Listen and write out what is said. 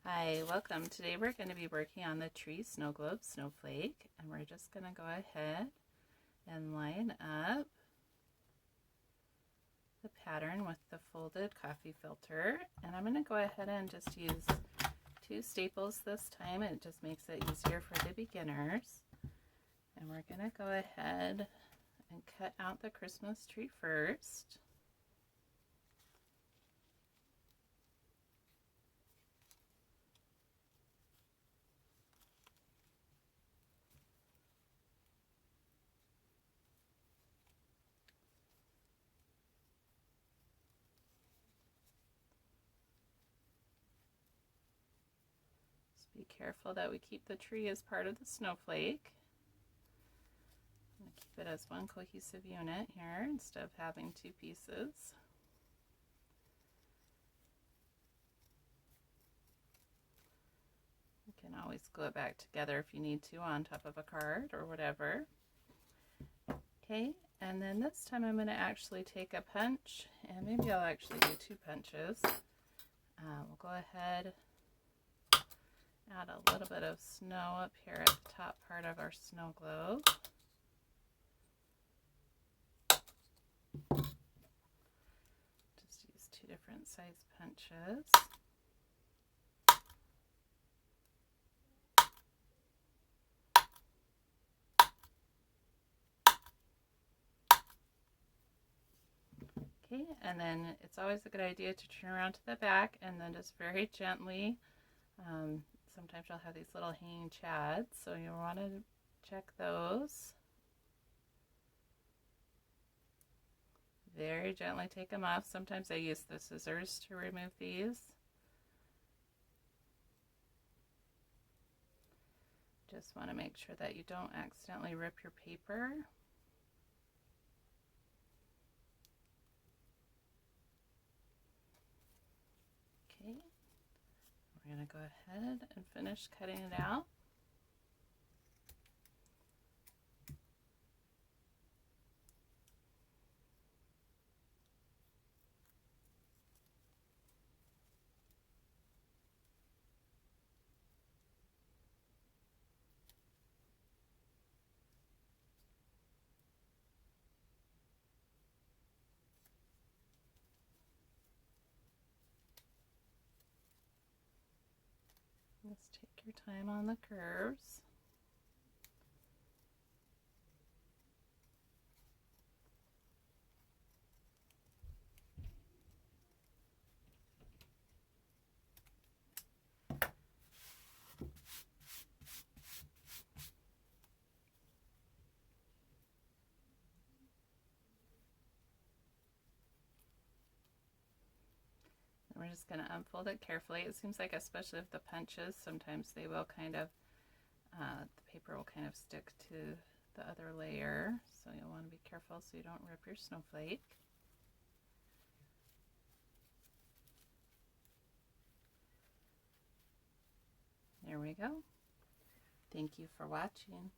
Hi, welcome. Today we're going to be working on the tree snow globe snowflake, and we're just going to go ahead and line up the pattern with the folded coffee filter. And I'm going to go ahead and just use 2 staples this time. It just makes it easier for the beginners. And we're going to go ahead and cut out the Christmas tree first. Be careful that we keep the tree as part of the snowflake. I'm going to keep it as one cohesive unit here instead of having 2 pieces. You can always glue it back together if you need to on top of a card or whatever. Okay, and then this time I'm going to actually take a punch, and maybe I'll actually do 2 punches. We'll go ahead, add a little bit of snow up here at the top part of our snow globe. Just use 2 different size punches. Okay, and then it's always a good idea to turn around to the back and then just very gently, sometimes you'll have these little hanging chads, so you want to check those. Very gently take them off. Sometimes I use the scissors to remove these. Just want to make sure that you don't accidentally rip your paper. Okay, we're going to go ahead and finish cutting it out. Just take your time on the curves. We're just going to unfold it carefully. It seems like, especially with the punches, sometimes they will kind of, the paper will kind of stick to the other layer. So you'll want to be careful so you don't rip your snowflake. There we go. Thank you for watching.